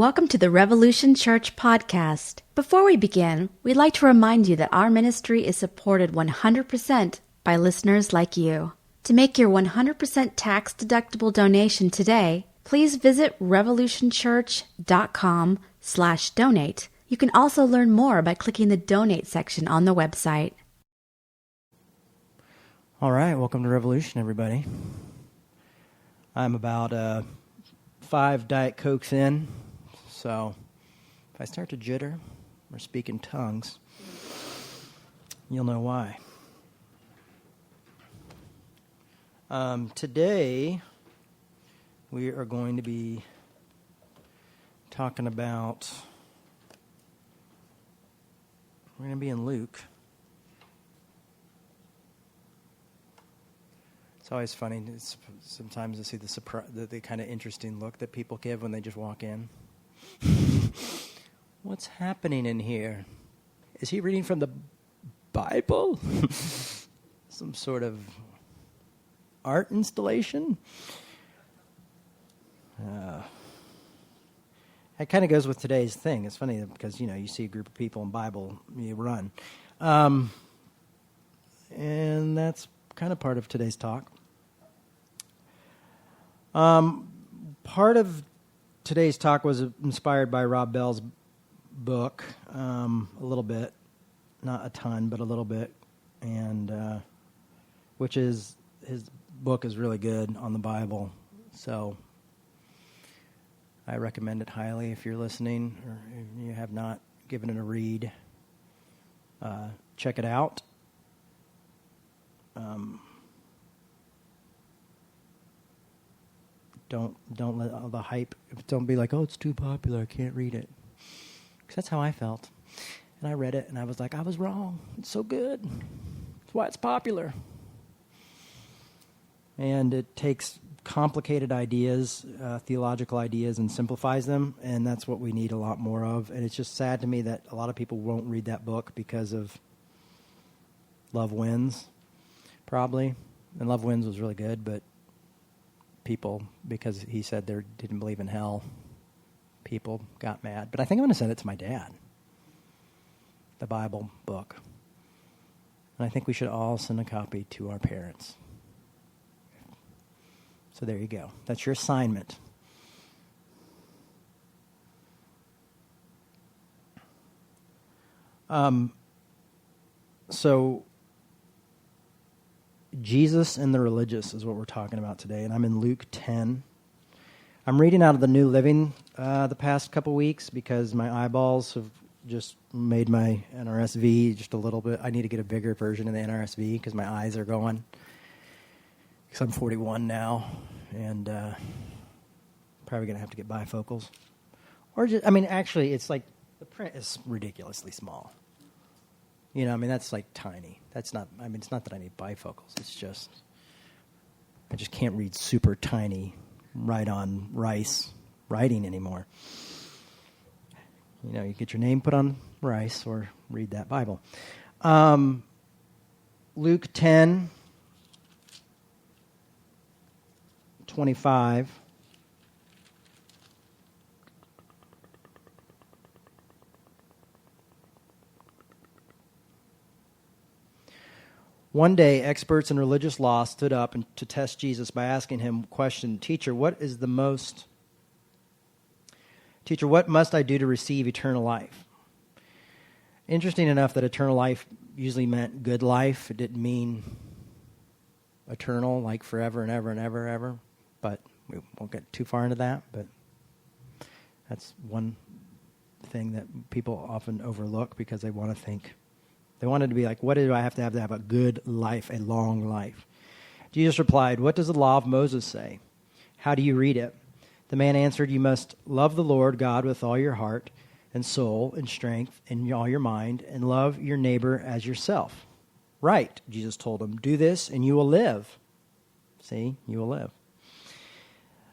Welcome to the Revolution Church podcast. Before we begin, we'd like to remind you that our ministry is supported 100% by listeners like you. To make your 100% tax-deductible donation today, please visit revolutionchurch.com/donate. You can also learn more by clicking the donate section on the website. All right, welcome to Revolution, everybody. I'm about 5 Diet Cokes in, so if I start to jitter or speak in tongues, you'll know why. Today, we are going to be talking about, we're going to be in Luke. It's always funny sometimes to see the kind of interesting look that people give when they just walk in. What's happening in here? Is he reading from the Bible? Some sort of art installation? That kind of goes with today's thing. It's funny because, you see a group of people in Bible, you run. And that's kind of part of today's talk. Part of today's talk was inspired by Rob Bell's book, a little bit, not a ton, but a little bit, and which is, his book is really good on the Bible, so I recommend it highly if you're listening or if you have not given it a read. Check it out. Don't let all the hype, don't be like, oh, it's too popular, I can't read it. Because that's how I felt. And I read it, and I was like, I was wrong. It's so good. That's why it's popular. And it takes complicated ideas, theological ideas, and simplifies them, and that's what we need a lot more of. And it's just sad to me that a lot of people won't read that book because of Love Wins, probably. And Love Wins was really good, but people, because he said they didn't believe in hell, people got mad. But I think I'm going to send it to my dad, the Bible book. And I think we should all send a copy to our parents. So there you go. That's your assignment. So Jesus and the religious is what we're talking about today, and I'm in Luke 10. I'm reading out of the New Living the past couple weeks because my eyeballs have just made my NRSV just a little bit. I need to get a bigger version of the NRSV because my eyes are going. Because I'm 41 now, and probably going to have to get bifocals. Or just, actually, it's like the print is ridiculously small. That's like tiny. That's not, it's not that I need bifocals. It's just, I just can't read super tiny right on rice writing anymore. You get your name put on rice or read that Bible. Luke 10:25. One day, experts in religious law stood up to test Jesus by asking him question, Teacher, what must I do to receive eternal life? Interesting enough that eternal life usually meant good life. It didn't mean eternal, like forever and ever and ever, ever. But we won't get too far into that. But that's one thing that people often overlook because they want to think. They wanted to be like, what do I have to have a good life, a long life? Jesus replied, what does the law of Moses say? How do you read it? The man answered, you must love the Lord God with all your heart and soul and strength and all your mind and love your neighbor as yourself. Right, Jesus told him, do this and you will live. See, you will live.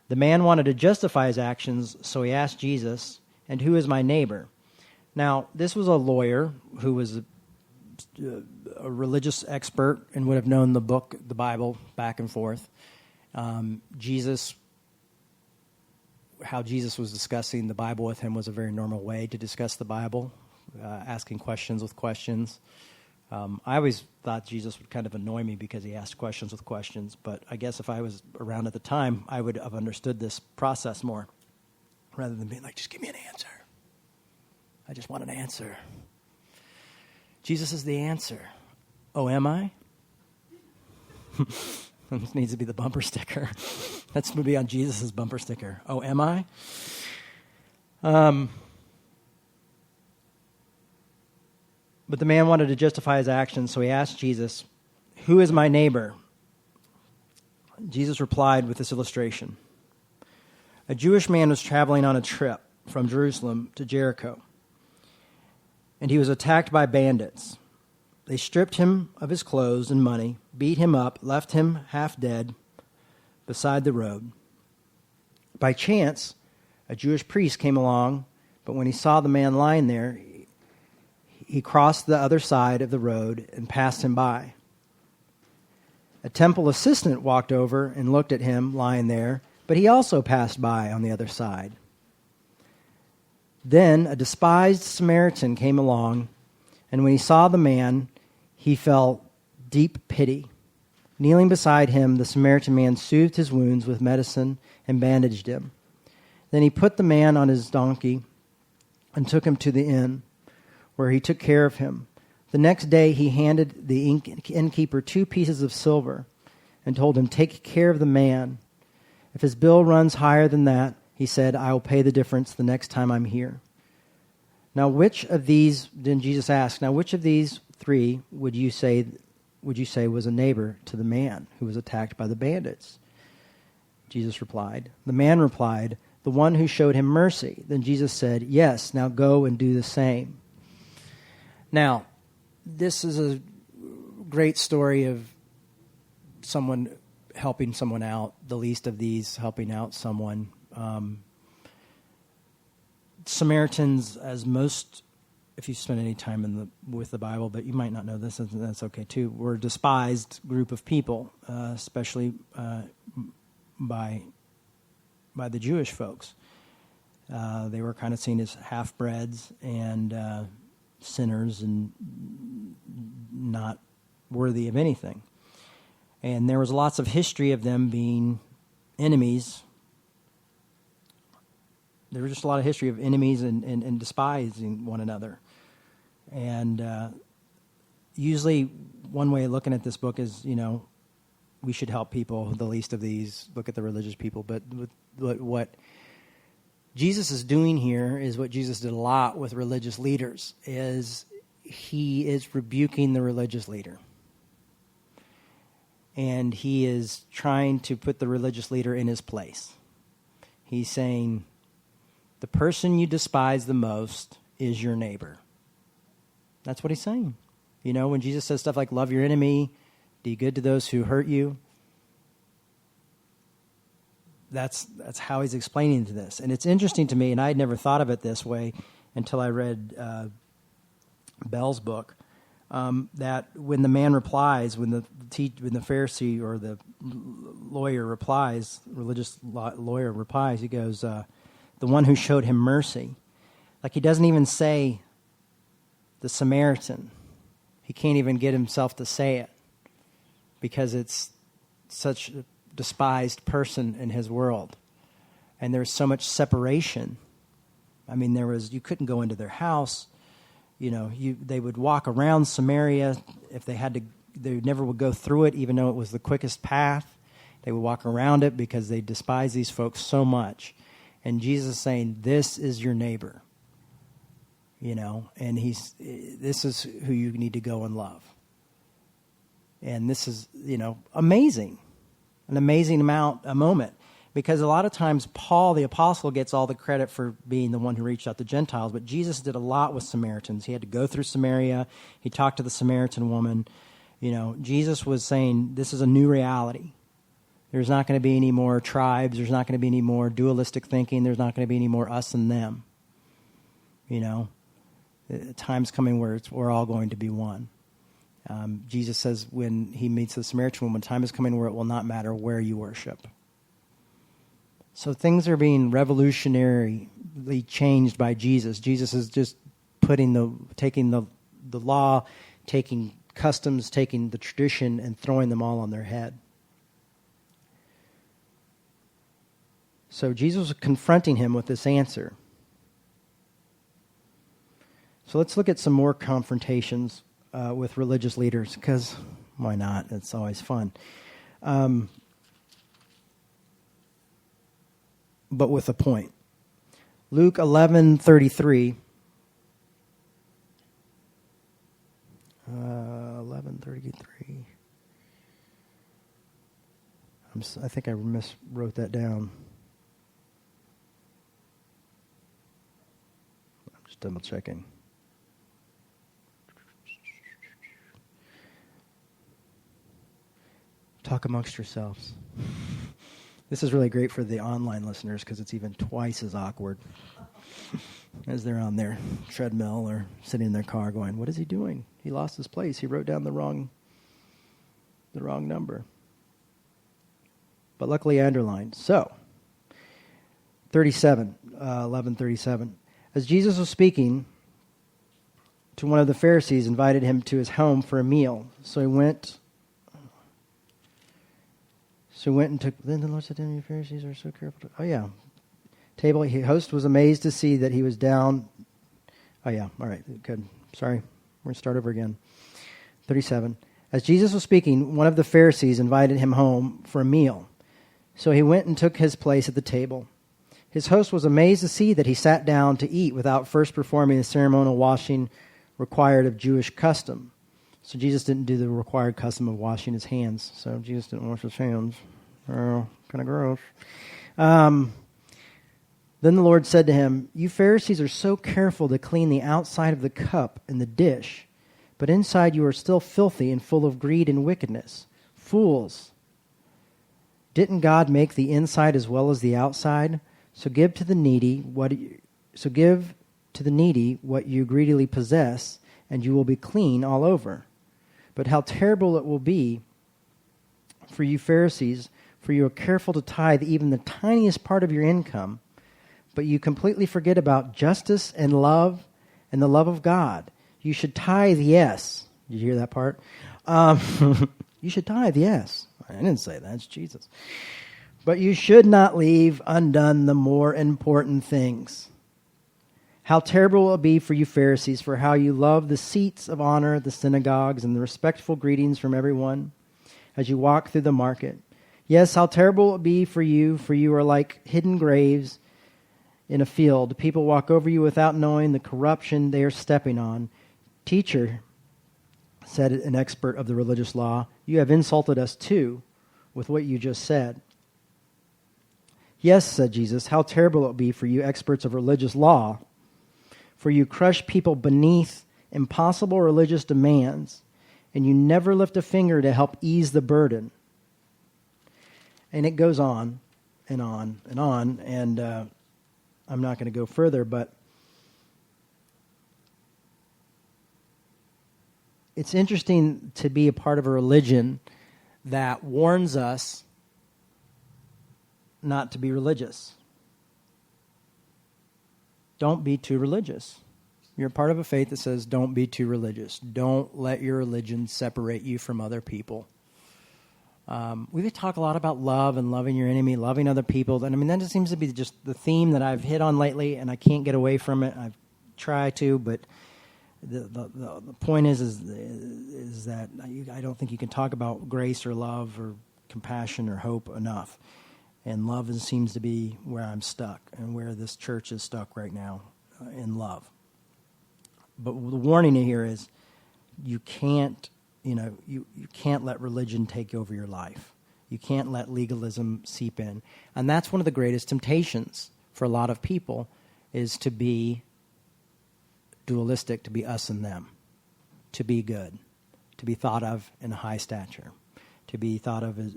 The man wanted to justify his actions, so he asked Jesus, and who is my neighbor? Now, this was a lawyer who was a religious expert and would have known the book, the Bible, back and forth. Jesus how Jesus was discussing the Bible with him was a very normal way to discuss the Bible, asking questions with questions. I always thought Jesus would kind of annoy me because he asked questions with questions, but I guess if I was around at the time, I would have understood this process more, rather than being like, just give me an answer. I just want an answer. Jesus is the answer. Oh, am I? This needs to be the bumper sticker. That's going to be on Jesus' bumper sticker. Oh, am I? But the man wanted to justify his actions, so he asked Jesus, "Who is my neighbor?" Jesus replied with this illustration. A Jewish man was traveling on a trip from Jerusalem to Jericho, and he was attacked by bandits. They stripped him of his clothes and money, beat him up, left him half dead beside the road. By chance, a Jewish priest came along, but when he saw the man lying there, he crossed the other side of the road and passed him by. A temple assistant walked over and looked at him lying there, but he also passed by on the other side. Then a despised Samaritan came along, and when he saw the man, he felt deep pity. Kneeling beside him, the Samaritan man soothed his wounds with medicine and bandaged him. Then he put the man on his donkey and took him to the inn, where he took care of him. The next day he handed the innkeeper 2 pieces of silver and told him, "Take care of the man. If his bill runs higher than that," he said, "I will pay the difference the next time I'm here." Now which of these, then Jesus asked, now which of these 3 would you say was a neighbor to the man who was attacked by the bandits? Jesus replied. The man replied, "The one who showed him mercy." Then Jesus said, "Yes, now go and do the same." Now, this is a great story of someone helping someone out, the least of these helping out someone. Samaritans, as most, if you spend any time with the Bible, but you might not know this, and that's okay too, were a despised group of people, especially by the Jewish folks. They were kind of seen as half-breds and sinners and not worthy of anything. And there was lots of history of them being enemies. There was just a lot of history of enemies and despising one another. And usually one way of looking at this book is, we should help people, the least of these, look at the religious people. But what Jesus is doing here is what Jesus did a lot with religious leaders, is he is rebuking the religious leader. And he is trying to put the religious leader in his place. He's saying, the person you despise the most is your neighbor. That's what he's saying. When Jesus says stuff like, love your enemy, do good to those who hurt you, that's how he's explaining to this. And it's interesting to me, and I had never thought of it this way until I read Bell's book, that when the man replies, when the Pharisee or the lawyer replies, religious lawyer replies, he goes, the one who showed him mercy. Like, he doesn't even say the Samaritan. He can't even get himself to say it because it's such a despised person in his world. And there's so much separation. I mean, you couldn't go into their house. They would walk around Samaria if they had to. They never would go through it, even though it was the quickest path. They would walk around it because they despise these folks so much. And Jesus is saying, this is your neighbor. And this is who you need to go and love. And this is, amazing. An amazing moment. Because a lot of times Paul, the apostle, gets all the credit for being the one who reached out to Gentiles, but Jesus did a lot with Samaritans. He had to go through Samaria. He talked to the Samaritan woman. Jesus was saying, this is a new reality. There's not going to be any more tribes. There's not going to be any more dualistic thinking. There's not going to be any more us and them. The time's coming where we're all going to be one. Jesus says when he meets the Samaritan woman, time is coming where it will not matter where you worship. So things are being revolutionarily changed by Jesus. Jesus is just taking the law, taking customs, taking the tradition, and throwing them all on their head. So Jesus was confronting him with this answer. So let's look at some more confrontations with religious leaders, because why not? It's always fun. But with a point. Luke 11:33. 11:33. I think I miswrote that down. I'm just double checking. Talk amongst yourselves. This is really great for the online listeners because it's even twice as awkward as they're on their treadmill or sitting in their car going, what is he doing? He lost his place. He wrote down the wrong number. But luckily I underlined. So, 11:37. As Jesus was speaking to one of the Pharisees, invited him to his home for a meal. So he went and took. Then the Lord said to him, "You Pharisees are so careful." Table. His host was amazed to see that he was down. All right, good. Sorry, we're going to start over again. 37. As Jesus was speaking, one of the Pharisees invited him home for a meal. So he went and took his place at the table. His host was amazed to see that he sat down to eat without first performing the ceremonial washing required of Jewish custom. So Jesus didn't do the required custom of washing his hands. So Jesus didn't wash his hands. Oh, kind of gross. Then the Lord said to him, "You Pharisees are so careful to clean the outside of the cup and the dish, but inside you are still filthy and full of greed and wickedness. Fools! Didn't God make the inside as well as the outside? So give to the needy what you greedily possess, and you will be clean all over. But how terrible it will be for you Pharisees, for you are careful to tithe even the tiniest part of your income, but you completely forget about justice and the love of God. You should tithe, yes." Did you hear that part? You should tithe, yes. I didn't say that, it's Jesus. "But you should not leave undone the more important things. How terrible it will be for you Pharisees, for how you love the seats of honor at the synagogues and the respectful greetings from everyone as you walk through the market. Yes, how terrible it will be for you are like hidden graves in a field. People walk over you without knowing the corruption they are stepping on. Teacher," said an expert of the religious law, "you have insulted us too with what you just said." "Yes," said Jesus, "how terrible it will be for you experts of religious law, for you crush people beneath impossible religious demands, and you never lift a finger to help ease the burden." And it goes on and on and on, and I'm not going to go further, but it's interesting to be a part of a religion that warns us not to be religious. Don't be too religious. You're part of a faith that says don't be too religious. Don't let your religion separate you from other people. We talk a lot about love and loving your enemy, loving other people. And I mean, that just seems to be just the theme that I've hit on lately, and I can't get away from it. I've tried to, but the point is that I don't think you can talk about grace or love or compassion or hope enough. And love seems to be where I'm stuck and where this church is stuck right now in love. But the warning here is you can't let religion take over your life. You can't let legalism seep in. And that's one of the greatest temptations for a lot of people, is to be dualistic, to be us and them, to be good, to be thought of in a high stature, to be thought of as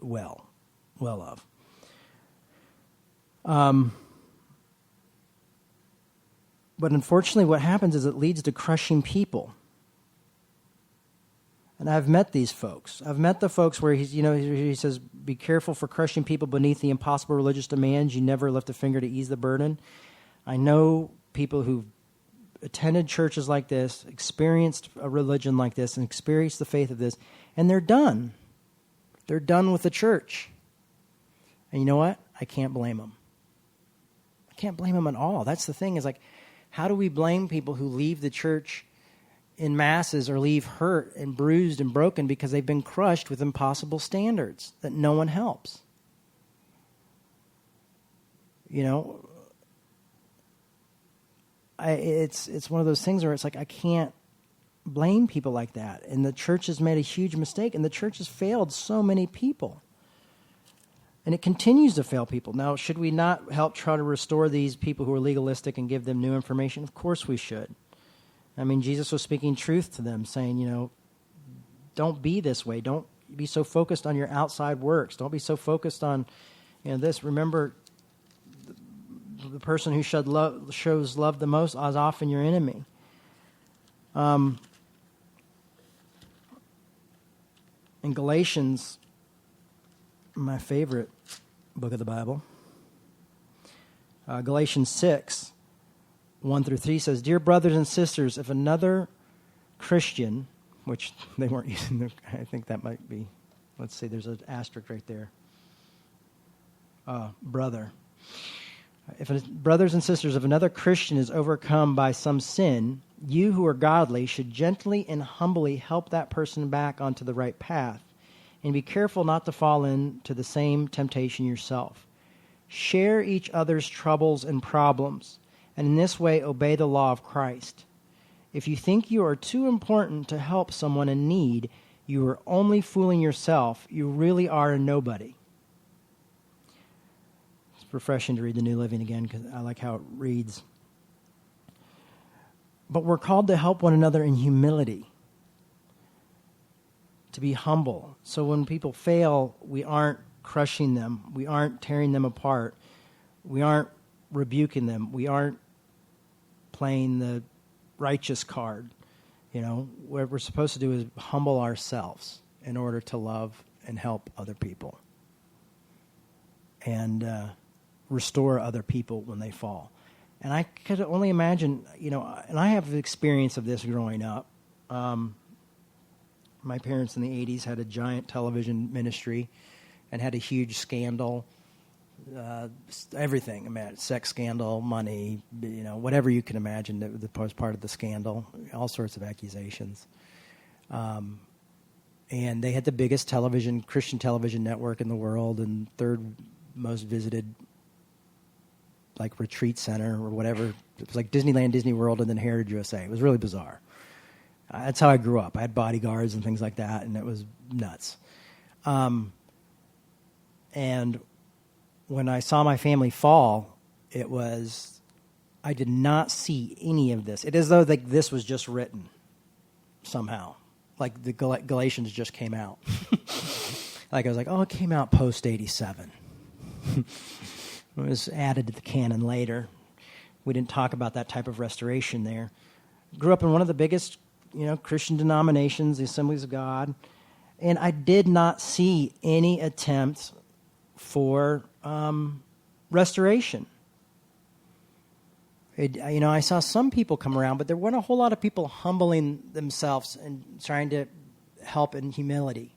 well of. But unfortunately what happens is it leads to crushing people. And I've met these folks. I've met the folks where he says, be careful for crushing people beneath the impossible religious demands. You never lift a finger to ease the burden. I know people who've attended churches like this, experienced a religion like this, and experienced the faith of this, and they're done. They're done with the church. And you know what? I can't blame them. I can't blame them at all. That's the thing, is like, how do we blame people who leave the church in masses or leave hurt and bruised and broken because they've been crushed with impossible standards that no one helps? You know, it's one of those things where it's like, I can't blame people like that. And the church has made a huge mistake, and the church has failed so many people. And it continues to fail people. Now, should we not help try to restore these people who are legalistic and give them new information? Of course we should. I mean, Jesus was speaking truth to them, saying, don't be this way. Don't be so focused on your outside works. Don't be so focused on, this. Remember, the person who shows love the most is often your enemy. In Galatians, my favorite book of the Bible, Galatians 6, 1-3 says, Dear brothers and sisters, if another Christian, which they weren't using, I think that might be, let's see, there's an asterisk right there. Brother. Brothers and sisters, if another Christian is overcome by some sin, you who are godly should gently and humbly help that person back onto the right path, and be careful not to fall into the same temptation yourself. Share each other's troubles and problems, and in this way obey the law of Christ. If you think you are too important to help someone in need, you are only fooling yourself. You really are a nobody. It's refreshing to read the New Living again because I like how it reads. But we're called to help one another in humility, to be humble. So when people fail, we aren't crushing them. We aren't tearing them apart. We aren't rebuking them. We aren't playing the righteous card. What we're supposed to do is humble ourselves in order to love and help other people and restore other people when they fall. And I could only imagine, and I have experience of this growing up. My parents in the 80s had a giant television ministry and had a huge scandal. Everything, sex scandal, money, whatever you can imagine that was part of the scandal, all sorts of accusations. And they had the biggest Christian television network in the world, and third most visited, retreat center or whatever. It was like Disneyland, Disney World, and then Heritage USA. It was really bizarre. That's how I grew up. I had bodyguards and things like that, and it was nuts. And when I saw my family fall, I did not see any of this. It is as though this was just written somehow. Like the Galatians just came out. I was like, it came out post-87. It was added to the canon later. We didn't talk about that type of restoration there. Grew up in one of the biggest, Christian denominations, the Assemblies of God, and I did not see any attempt for restoration. I saw some people come around, but there weren't a whole lot of people humbling themselves and trying to help in humility.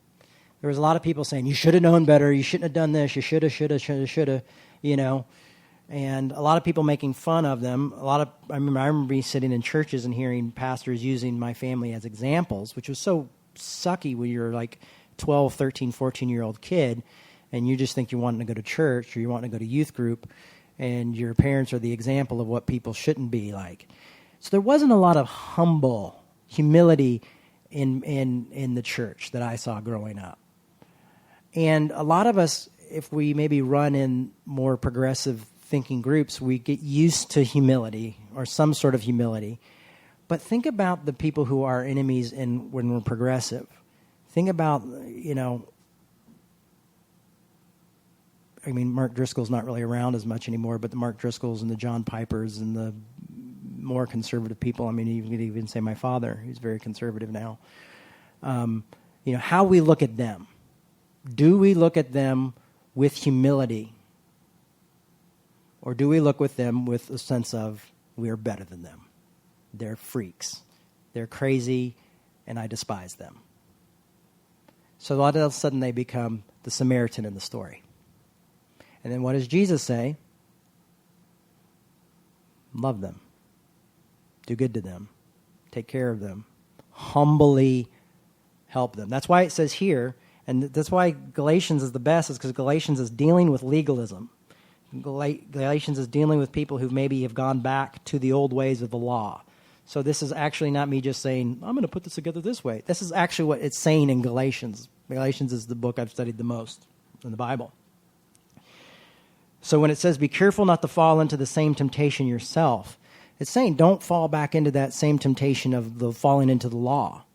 There was a lot of people saying, you should have known better, you shouldn't have done this, you should have, and a lot of people making fun of them. I remember me sitting in churches and hearing pastors using my family as examples, which was so sucky when you're like 12, 13, 14-year-old kid, and you just think you're wanting to go to church or you want to go to youth group, and your parents are the example of what people shouldn't be like. So there wasn't a lot of humility in the church that I saw growing up. And a lot of us, if we maybe run in more progressive thinking groups, we get used to humility or some sort of humility. But think about the people who are enemies when we're progressive. Think about, Mark Driscoll's not really around as much anymore, but the Mark Driscolls and the John Pipers and the more conservative people, you could even say my father, who's very conservative now. how we look at them. Do we look at them with humility? Or do we look with them with a sense of we are better than them? They're freaks. They're crazy, and I despise them. So all of a sudden they become the Samaritan in the story. And then what does Jesus say? Love them. Do good to them. Take care of them. Humbly help them. That's why it says here, and that's why Galatians is the best, is because Galatians is dealing with legalism. Galatians is dealing with people who maybe have gone back to the old ways of the law. So this is actually not me just saying, I'm going to put this together this way. This is actually what it's saying in Galatians. Galatians is the book I've studied the most in the Bible. So when it says, be careful not to fall into the same temptation yourself, it's saying don't fall back into that same temptation of the falling into the law,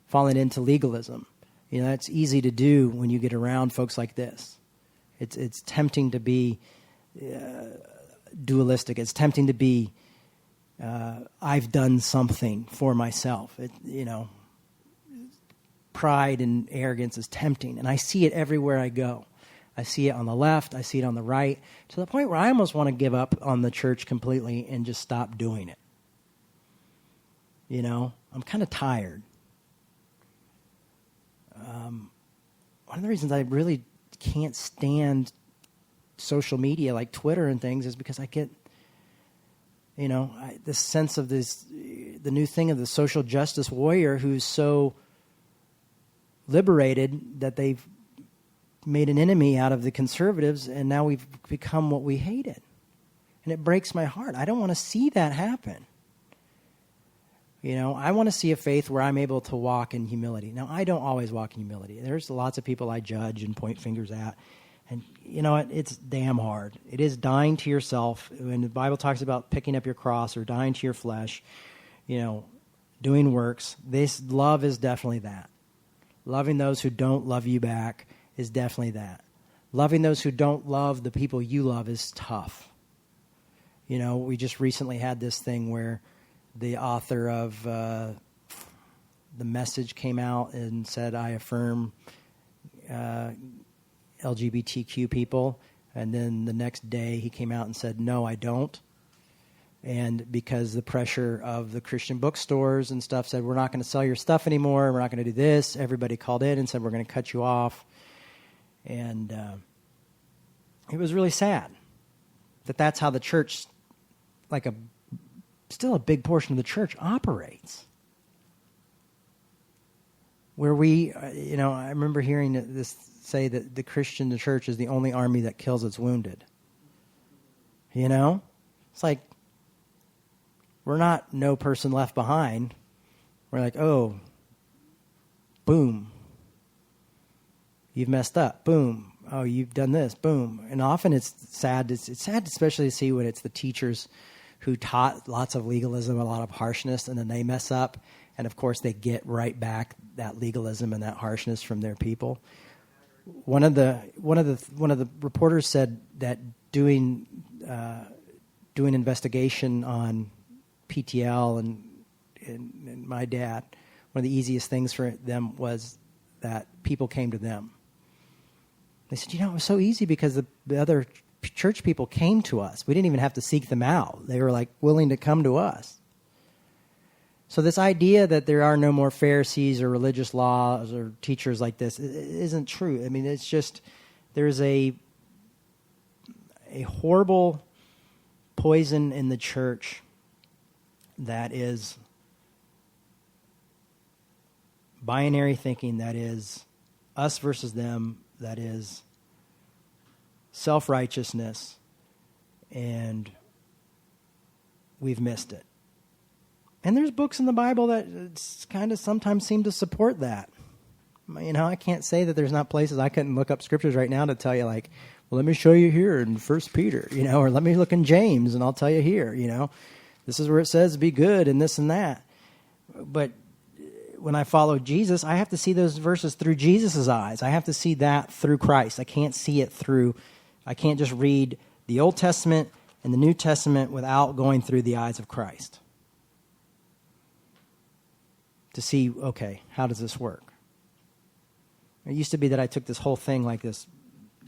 falling into legalism. That's easy to do when you get around folks like this. It's tempting to be dualistic. It's tempting to be, I've done something for myself. Pride and arrogance is tempting, and I see it everywhere I go. I see it on the left, I see it on the right, to the point where I almost want to give up on the church completely and just stop doing it. I'm kind of tired. One of the reasons I really can't stand social media like Twitter and things is because I get, this sense of the new thing of the social justice warrior who's so liberated that they've made an enemy out of the conservatives, and now we've become what we hated. And it breaks my heart. I don't want to see that happen. I want to see a faith where I'm able to walk in humility. Now, I don't always walk in humility. There's lots of people I judge and point fingers at. And you know what? It's damn hard. It is dying to yourself. When the Bible talks about picking up your cross or dying to your flesh, doing works, this love is definitely that. Loving those who don't love you back is definitely that. Loving those who don't love the people you love is tough. We just recently had this thing where the author of The Message came out and said, I affirm LGBTQ people. And then the next day he came out and said, no, I don't. And because the pressure of the Christian bookstores and stuff said, we're not going to sell your stuff anymore, we're not going to do this, everybody called in and said, we're going to cut you off. And it was really sad that that's how the church, still a big portion of the church operates. Where we, I remember hearing this say that the church is the only army that kills its wounded. It's like, we're not no person left behind. We're like, oh, boom. You've messed up. Boom. Oh, you've done this. Boom. And often it's sad. It's sad especially to see when it's the teachers who taught lots of legalism, a lot of harshness, and then they mess up. And, of course, they get right back that legalism and that harshness from their people. One of the reporters said that doing investigation on PTL and my dad, one of the easiest things for them was that people came to them. They said, it was so easy because the other church people came to us. We didn't even have to seek them out. They were willing to come to us. So this idea that there are no more Pharisees or religious laws or teachers like this isn't true. I mean, it's just there's a horrible poison in the church that is binary thinking, that is us versus them, that is self-righteousness, and we've missed it. And there's books in the Bible that kind of sometimes seem to support that. I can't say that there's not places. I couldn't look up scriptures right now to tell you, well, let me show you here in 1 Peter, or let me look in James and I'll tell you here, This is where it says be good and this and that. But when I follow Jesus, I have to see those verses through Jesus' eyes. I have to see that through Christ. I can't see it I can't just read the Old Testament and the New Testament without going through the eyes of Christ. To see, okay, how does this work? It used to be that I took this whole thing like this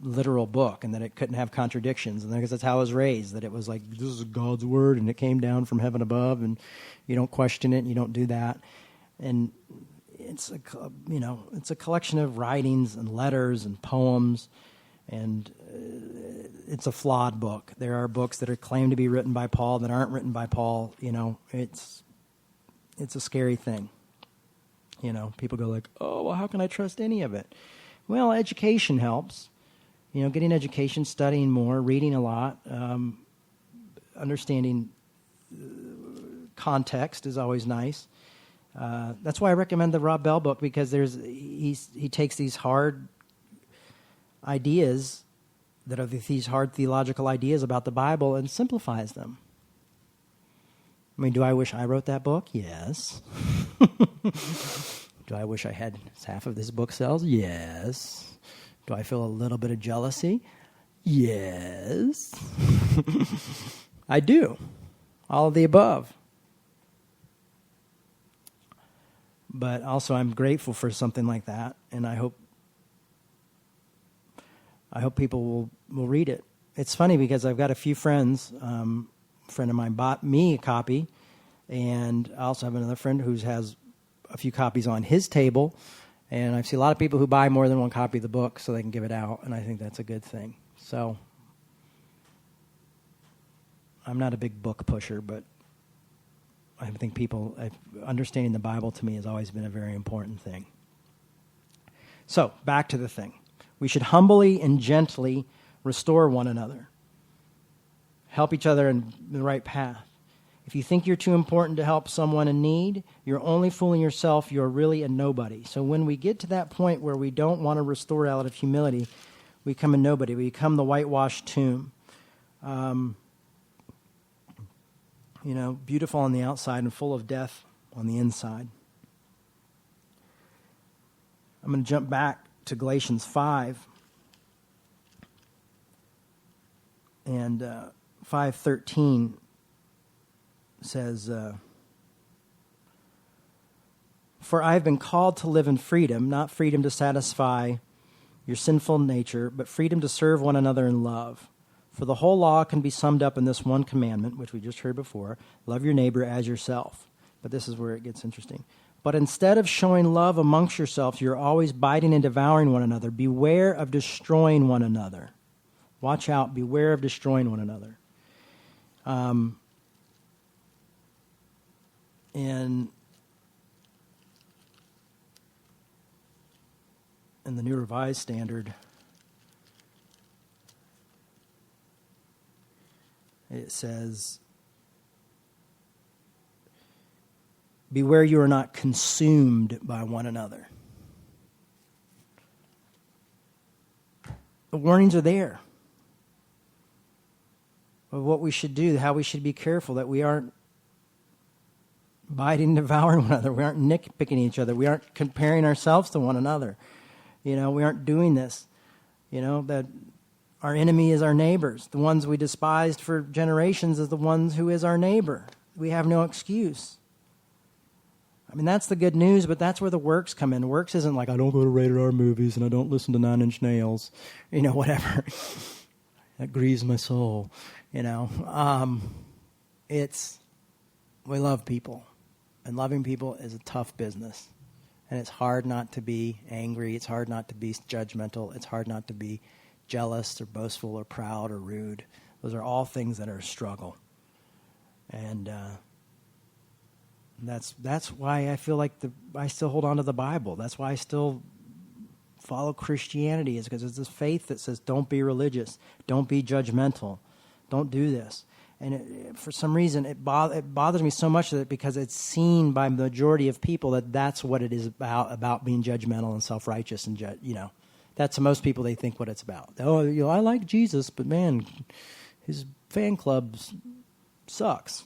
literal book and that it couldn't have contradictions. And because that's how I was raised, that it was like, this is God's word and it came down from heaven above and you don't question it and you don't do that. And it's a collection of writings and letters and poems, and it's a flawed book. There are books that are claimed to be written by Paul that aren't written by Paul. It's a scary thing. People go like, oh, well, how can I trust any of it? Well, education helps. Getting education, studying more, reading a lot, understanding context is always nice. That's why I recommend the Rob Bell book, because he takes these hard ideas that are these hard theological ideas about the Bible and simplifies them. I mean, do I wish I wrote that book? Yes. Do I wish I had half of this book sells? Yes. Do I feel a little bit of jealousy? Yes. I do. All of the above. But also I'm grateful for something like that, and I hope people will read it. It's funny because I've got a few friends. A friend of mine bought me a copy, and I also have another friend who has a few copies on his table. And I see a lot of people who buy more than one copy of the book so they can give it out, and I think that's a good thing. So I'm not a big book pusher, but I think understanding the Bible to me has always been a very important thing. So back to the thing. We should humbly and gently restore one another. Help each other in the right path. If you think you're too important to help someone in need, you're only fooling yourself. You're really a nobody. So when we get to that point where we don't want to restore out of humility, we become a nobody. We become the whitewashed tomb. Beautiful on the outside and full of death on the inside. I'm going to jump back to Galatians 5 and 5:13 says, "For I have been called to live in freedom, not freedom to satisfy your sinful nature, but freedom to serve one another in love. For the whole law can be summed up in this one commandment," which we just heard before, "love your neighbor as yourself." But this is where it gets interesting. "But instead of showing love amongst yourselves, you're always biting and devouring one another. Beware of destroying one another." Watch out. Beware of destroying one another. And in the New Revised Standard, it says, "Beware you are not consumed by one another." The warnings are there of what we should do, how we should be careful, that we aren't biting and devouring one another. We aren't nitpicking each other. We aren't comparing ourselves to one another. We aren't doing this. That our enemy is our neighbors. The ones we despised for generations is the ones who is our neighbor. We have no excuse. I mean, that's the good news, but that's where the works come in. Works isn't like, I don't go to rated R movies and I don't listen to Nine Inch Nails, whatever. That grieves my soul, It's, we love people. And loving people is a tough business. And it's hard not to be angry. It's hard not to be judgmental. It's hard not to be jealous or boastful or proud or rude. Those are all things that are a struggle. And that's why I feel like I still hold on to the Bible. That's why I still follow Christianity, is because it's this faith that says, don't be religious. Don't be judgmental. Don't do this. And for some reason, it bothers me so much that because it's seen by the majority of people that's what it is about being judgmental and self-righteous and that's most people, they think what it's about. Oh, I like Jesus, but man, his fan club sucks,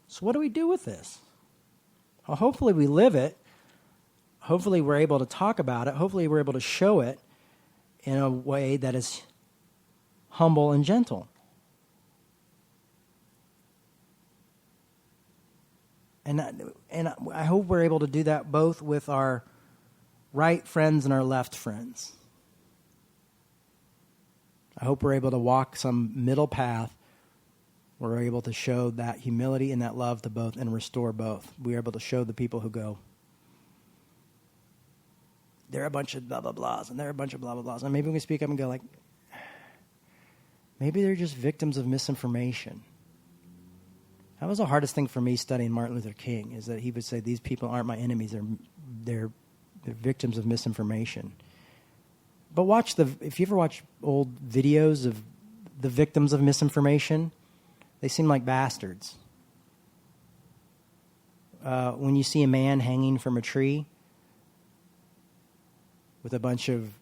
So what do we do with this? Well, hopefully we live it. Hopefully we're able to talk about it. Hopefully we're able to show it in a way that is humble and gentle. And I hope we're able to do that both with our right friends and our left friends. I hope we're able to walk some middle path where we're able to show that humility and that love to both and restore both. We're able to show the people who go, they're a bunch of blah, blah, blahs, and they're a bunch of blah, blah, blahs. And maybe we can speak up and go like, maybe they're just victims of misinformation. That was the hardest thing for me studying Martin Luther King, is that he would say, these people aren't my enemies, they're victims of misinformation. But if you ever watch old videos of the victims of misinformation, they seem like bastards. When you see a man hanging from a tree with a bunch of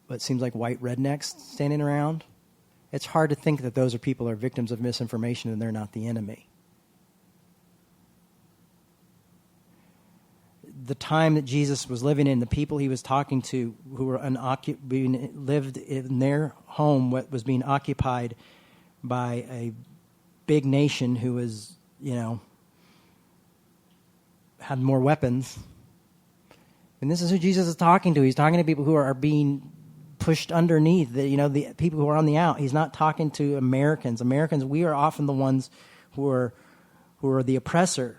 what seems like white rednecks standing around, it's hard to think that those people are victims of misinformation and they're not the enemy. The time that Jesus was living in, the people he was talking to who were lived in their home, what was being occupied by a big nation who was, had more weapons. And this is who Jesus is talking to. He's talking to people who are being pushed underneath, the people who are on the out. He's not talking to Americans. Americans, we are often the ones who are the oppressor.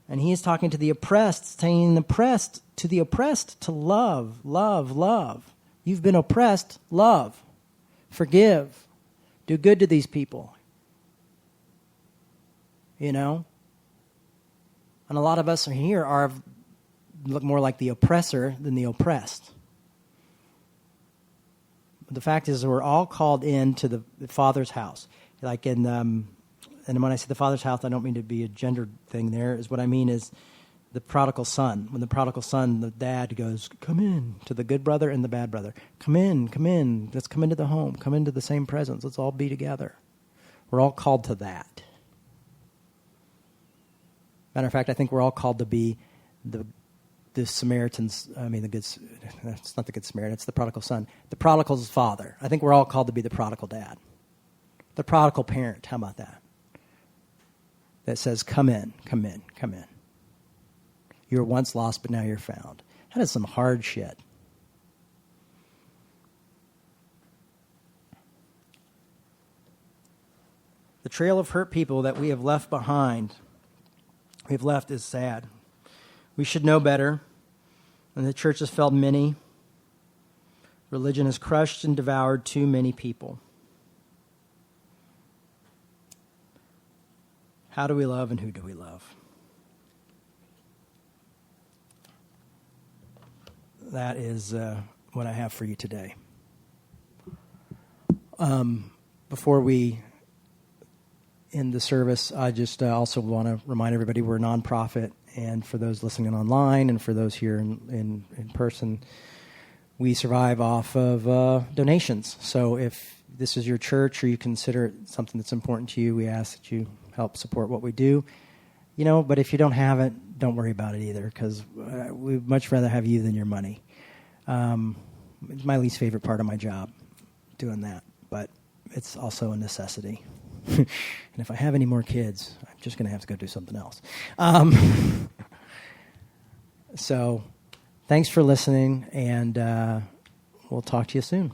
And he is talking to the oppressed, saying to the oppressed to love, love, love. You've been oppressed, love, forgive, do good to these people. And a lot of us here look more like the oppressor than the oppressed. But the fact is that we're all called into the Father's house. Like and when I say the Father's house, I don't mean to be a gender thing there. What I mean is the prodigal son. When the prodigal son, the dad goes, come in, to the good brother and the bad brother. Come in. Let's come into the home. Come into the same presence. Let's all be together. We're all called to that. Matter of fact, I think we're all called to be the Samaritans. It's not the Good Samaritan. It's the prodigal son. The prodigal's father. I think we're all called to be the prodigal dad. The prodigal parent. How about that? That says, come in. You were once lost, but now you're found. That is some hard shit. The trail of hurt people that we have left behind, is sad. We should know better. And the church has failed many. Religion has crushed and devoured too many people. How do we love and who do we love? That is what I have for you today. Before we end the service, I just also want to remind everybody we're a nonprofit, and for those listening online and for those here in person, we survive off of donations. So if this is your church or you consider it something that's important to you, we ask that you help support what we do. But if you don't have it, don't worry about it either, because we'd much rather have you than your money. It's my least favorite part of my job, doing that, but it's also a necessity. And if I have any more kids, I'm just going to have to go do something else. So thanks for listening, and we'll talk to you soon.